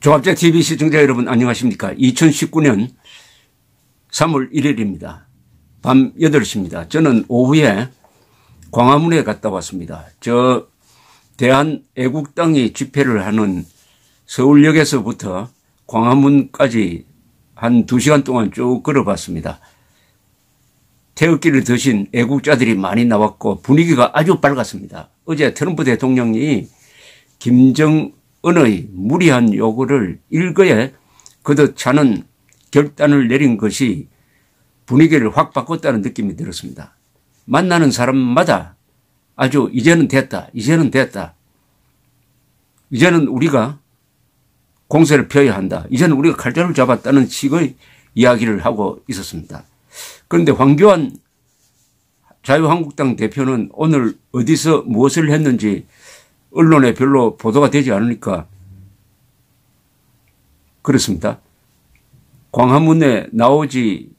종합제TV 시청자 여러분 안녕하십니까. 2019년 3월 1일입니다. 밤 8시입니다. 저는 오후에 광화문에 갔다 왔습니다. 저 대한애국당이 집회를 하는 서울역에서부터 광화문까지 한 2시간 동안 쭉 걸어봤습니다. 태극기를 드신 애국자들이 많이 나왔고 분위기가 아주 밝았습니다. 어제 트럼프 대통령이 김정은의 무리한 요구를 일거에 거듭 차는 결단을 내린 것이 분위기를 확 바꿨다는 느낌이 들었습니다. 만나는 사람마다 아주 이제는 됐다. 이제는 우리가 공세를 펴야 한다. 이제는 우리가 칼자루를 잡았다는 식의 이야기를 하고 있었습니다. 그런데 황교안 자유한국당 대표는 오늘 어디서 무엇을 했는지 언론에 별로 보도가 되지 않으니까 그렇습니다. 광화문에 나오지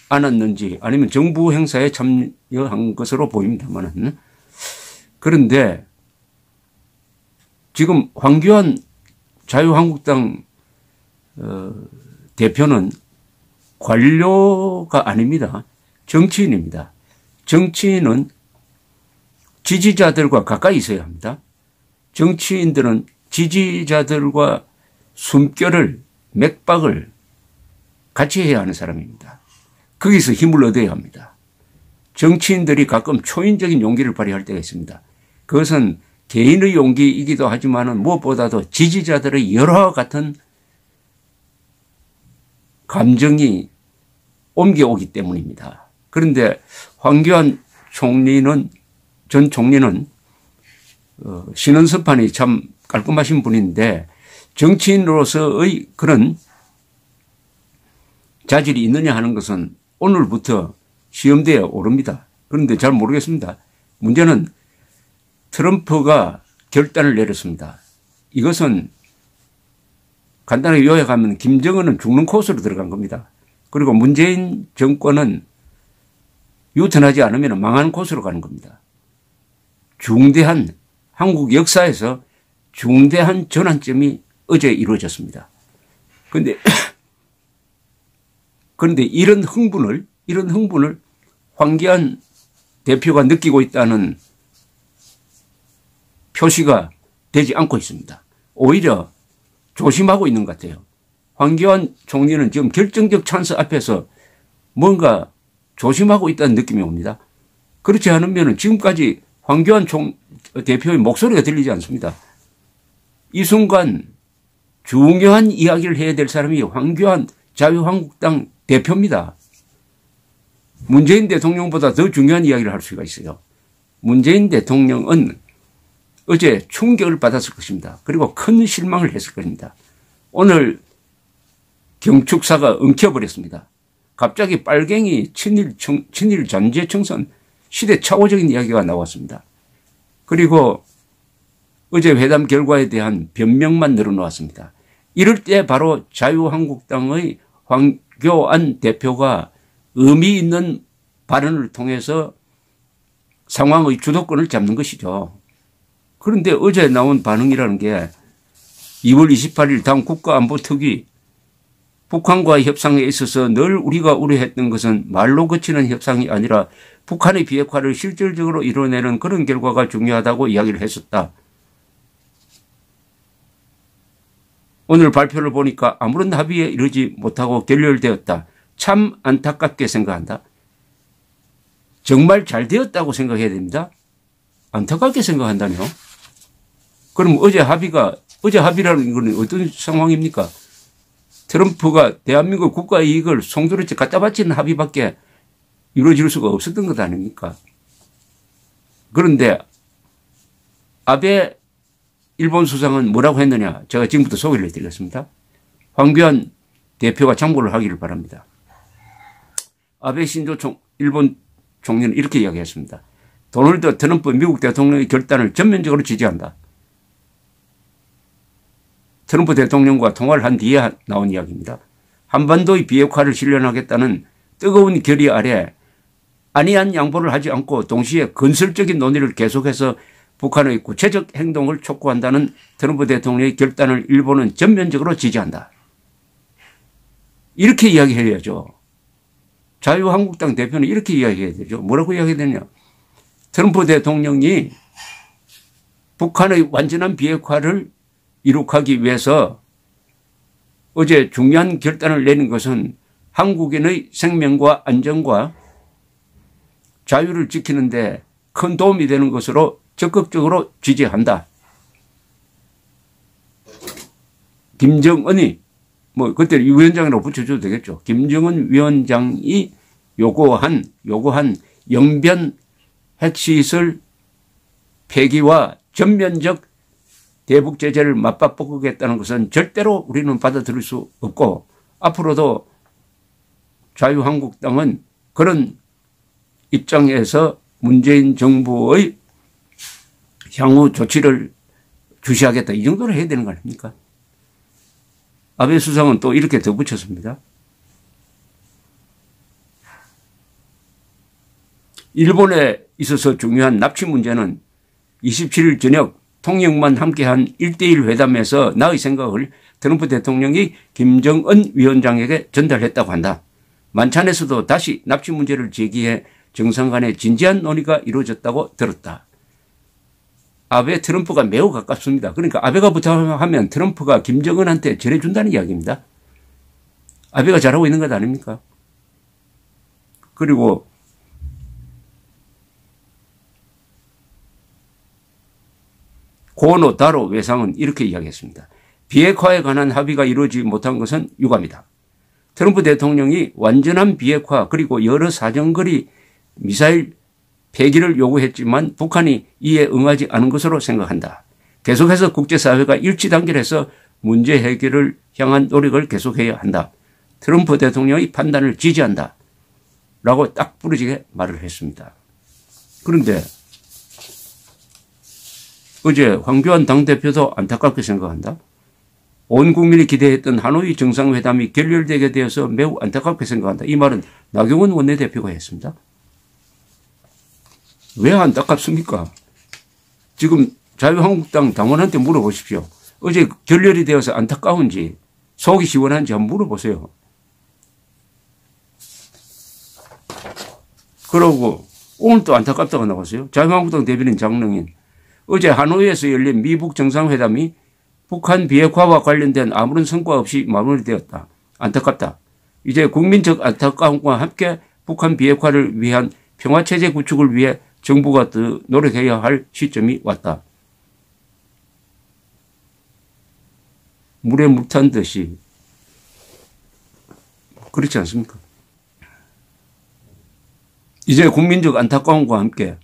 않았는지 아니면 정부 행사에 참여한 것으로 보입니다만, 그런데 지금 황교안 자유한국당 대표는 관료가 아닙니다. 정치인입니다. 정치인은 지지자들과 가까이 있어야 합니다. 정치인들은 지지자들과 숨결을, 맥박을 같이 해야 하는 사람입니다. 거기서 힘을 얻어야 합니다. 정치인들이 가끔 초인적인 용기를 발휘할 때가 있습니다. 그것은 개인의 용기이기도 하지만 무엇보다도 지지자들의 열화와 같은 감정이 옮겨오기 때문입니다. 그런데 황교안 전 총리는 신원섭판이 참 깔끔하신 분인데 정치인으로서의 그런 자질이 있느냐 하는 것은 오늘부터 시험대에 오릅니다. 그런데 잘 모르겠습니다. 문제는 트럼프가 결단을 내렸습니다. 이것은 간단하게 요약하면 김정은은 죽는 코스로 들어간 겁니다. 그리고 문재인 정권은 유턴하지 않으면 망하는 코스로 가는 겁니다. 중대한 한국 역사에서 중대한 전환점이 어제 이루어졌습니다. 그런데 이런 흥분을 황교안 대표가 느끼고 있다는 표시가 되지 않고 있습니다. 오히려 조심하고 있는 것 같아요. 황교안 총리는 지금 결정적 찬스 앞에서 뭔가 조심하고 있다는 느낌이 옵니다. 그렇지 않으면 지금까지 황교안 대표의 목소리가 들리지 않습니다. 이 순간 중요한 이야기를 해야 될 사람이 황교안 자유한국당 대표입니다. 문재인 대통령보다 더 중요한 이야기를 할 수가 있어요. 문재인 대통령은 어제 충격을 받았을 것입니다. 그리고 큰 실망을 했을 것입니다. 오늘 경축사가 엉켜버렸습니다. 갑자기 빨갱이 친일 잔재 청산 시대착오적인 이야기가 나왔습니다. 그리고 어제 회담 결과에 대한 변명만 늘어놓았습니다. 이럴 때 바로 자유한국당의 황교안 대표가 의미 있는 발언을 통해서 상황의 주도권을 잡는 것이죠. 그런데 어제 나온 반응이라는 게 2월 28일 당 국가안보특위 북한과의 협상에 있어서 늘 우리가 우려했던 것은 말로 그치는 협상이 아니라 북한의 비핵화를 실질적으로 이뤄내는 그런 결과가 중요하다고 이야기를 했었다. 오늘 발표를 보니까 아무런 합의에 이르지 못하고 결렬되었다. 참 안타깝게 생각한다. 정말 잘 되었다고 생각해야 됩니다. 안타깝게 생각한다며? 그럼 어제 합의라는 건 어떤 상황입니까? 트럼프가 대한민국 국가 이익을 송두리째 갖다 바치는 합의밖에 이루어질 수가 없었던 것 아닙니까? 그런데 아베 일본 수상은 뭐라고 했느냐? 제가 지금부터 소개를 해드리겠습니다. 황교안 대표가 참고를 하기를 바랍니다. 아베 신조 일본 총리는 이렇게 이야기했습니다. 도널드 트럼프 미국 대통령의 결단을 전면적으로 지지한다. 트럼프 대통령과 통화를 한 뒤에 나온 이야기입니다. 한반도의 비핵화를 실현하겠다는 뜨거운 결의 아래 안이한 양보를 하지 않고 동시에 건설적인 논의를 계속해서 북한의 구체적 행동을 촉구한다는 트럼프 대통령의 결단을 일본은 전면적으로 지지한다. 이렇게 이야기해야죠. 자유한국당 대표는 이렇게 이야기해야 되죠. 뭐라고 이야기해야 되냐. 트럼프 대통령이 북한의 완전한 비핵화를 이룩하기 위해서 어제 중요한 결단을 내린 것은 한국인의 생명과 안전과 자유를 지키는데 큰 도움이 되는 것으로 적극적으로 지지한다. 김정은이 그때 위원장이라고 붙여줘도 되겠죠. 김정은 위원장이 요구한 영변 핵시설 폐기와 전면적 대북 제재를 맞바꾸겠다는 것은 절대로 우리는 받아들일 수 없고 앞으로도 자유한국당은 그런 입장에서 문재인 정부의 향후 조치를 주시하겠다. 이 정도로 해야 되는 거 아닙니까? 아베 수상은 또 이렇게 덧붙였습니다. 일본에 있어서 중요한 납치 문제는 27일 저녁 통역만 함께한 1:1 회담에서 나의 생각을 트럼프 대통령이 김정은 위원장에게 전달했다고 한다. 만찬에서도 다시 납치 문제를 제기해 정상 간의 진지한 논의가 이루어졌다고 들었다. 아베 트럼프가 매우 가깝습니다. 그러니까 아베가 부탁하면 트럼프가 김정은한테 전해준다는 이야기입니다. 아베가 잘하고 있는 것 아닙니까? 그리고 고노 다로 외상은 이렇게 이야기했습니다. 비핵화에 관한 합의가 이루어지지 못한 것은 유감이다. 트럼프 대통령이 완전한 비핵화 그리고 여러 사정거리 미사일 폐기를 요구했지만 북한이 이에 응하지 않은 것으로 생각한다. 계속해서 국제사회가 일치단결해서 문제 해결을 향한 노력을 계속해야 한다. 트럼프 대통령의 판단을 지지한다. 라고 딱 부러지게 말을 했습니다. 그런데 어제 황교안 당대표도 안타깝게 생각한다. 온 국민이 기대했던 하노이 정상회담이 결렬되게 되어서 매우 안타깝게 생각한다. 이 말은 나경원 원내대표가 했습니다. 왜 안타깝습니까? 지금 자유한국당 당원한테 물어보십시오. 어제 결렬이 되어서 안타까운지 속이 시원한지 한번 물어보세요. 그러고 오늘 또 안타깝다고 나왔어요. 자유한국당 대변인 장릉인. 어제 하노이에서 열린 미북 정상회담이 북한 비핵화와 관련된 아무런 성과 없이 마무리되었다. 안타깝다. 이제 국민적 안타까움과 함께 북한 비핵화를 위한 평화체제 구축을 위해 정부가 더 노력해야 할 시점이 왔다. 물에 물 탄 듯이 그렇지 않습니까? 이제 국민적 안타까움과 함께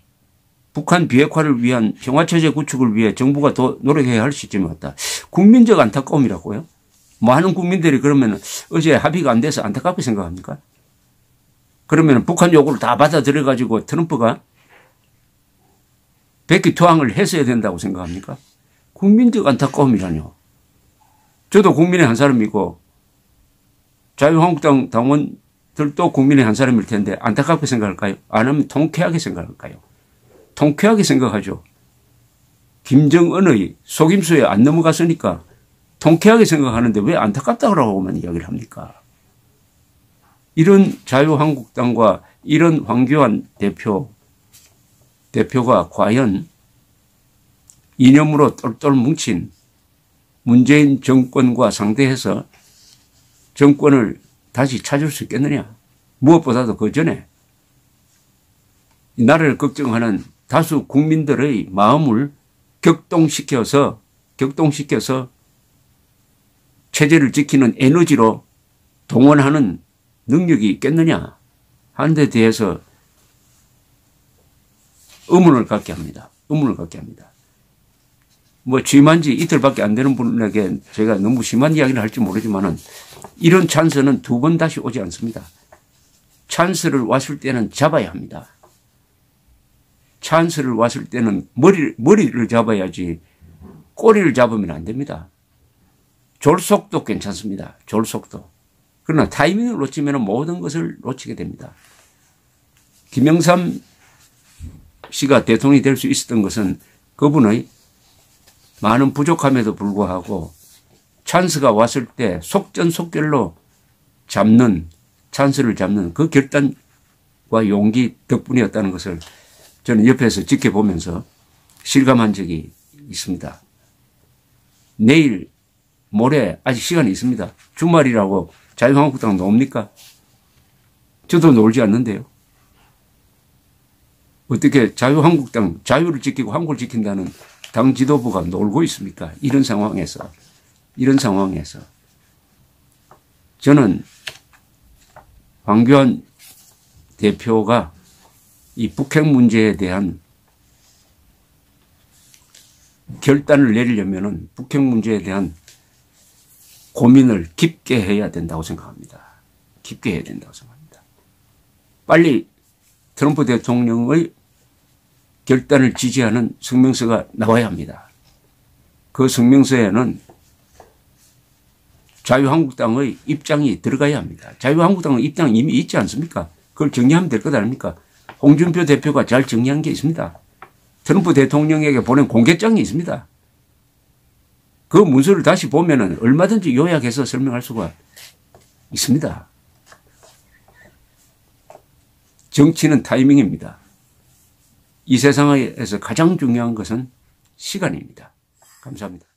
북한 비핵화를 위한 평화체제 구축을 위해 정부가 더 노력해야 할 시점이 왔다. 국민적 안타까움이라고요? 많은 국민들이 그러면 어제 합의가 안 돼서 안타깝게 생각합니까? 그러면 북한 요구를 다 받아들여 가지고 트럼프가 백기투항을 했어야 된다고 생각합니까? 국민적 안타까움이라뇨. 저도 국민의 한 사람이고 자유한국당 당원들도 국민의 한 사람일 텐데 안타깝게 생각할까요? 안 하면 통쾌하게 생각할까요? 통쾌하게 생각하죠. 김정은의 속임수에 안 넘어갔으니까 통쾌하게 생각하는데 왜 안타깝다고만 이야기를 합니까? 이런 자유한국당과 이런 황교안 대표가 과연 이념으로 똘똘 뭉친 문재인 정권과 상대해서 정권을 다시 찾을 수 있겠느냐. 무엇보다도 그 전에 이 나라를 걱정하는 다수 국민들의 마음을 격동시켜서 체제를 지키는 에너지로 동원하는 능력이 있겠느냐 하는 데 대해서 의문을 갖게 합니다. 취임한 지 이틀밖에 안 되는 분에게 제가 너무 심한 이야기를 할지 모르지만은 이런 찬스는 두 번 다시 오지 않습니다. 찬스를 왔을 때는 잡아야 합니다. 찬스를 왔을 때는 머리를 잡아야지 꼬리를 잡으면 안 됩니다. 졸속도 괜찮습니다. 졸속도. 그러나 타이밍을 놓치면 모든 것을 놓치게 됩니다. 김영삼 씨가 대통령이 될 수 있었던 것은 그분의 많은 부족함에도 불구하고 찬스가 왔을 때 속전속결로 찬스를 잡는 그 결단과 용기 덕분이었다는 것을 저는 옆에서 지켜보면서 실감한 적이 있습니다. 내일, 모레 아직 시간이 있습니다. 주말이라고 자유한국당 놉니까? 저도 놀지 않는데요. 어떻게 자유한국당, 자유를 지키고 한국을 지킨다는 당 지도부가 놀고 있습니까? 이런 상황에서 저는 황교안 대표가 이 북핵 문제에 대한 결단을 내리려면은 북핵 문제에 대한 고민을 깊게 해야 된다고 생각합니다. 깊게 해야 된다고 생각합니다. 빨리 트럼프 대통령의 결단을 지지하는 성명서가 나와야 합니다. 그 성명서에는 자유한국당의 입장이 들어가야 합니다. 자유한국당의 입장이 이미 있지 않습니까? 그걸 정리하면 될 것 아닙니까? 홍준표 대표가 잘 정리한 게 있습니다. 트럼프 대통령에게 보낸 공개장이 있습니다. 그 문서를 다시 보면은 얼마든지 요약해서 설명할 수가 있습니다. 정치는 타이밍입니다. 이 세상에서 가장 중요한 것은 시간입니다. 감사합니다.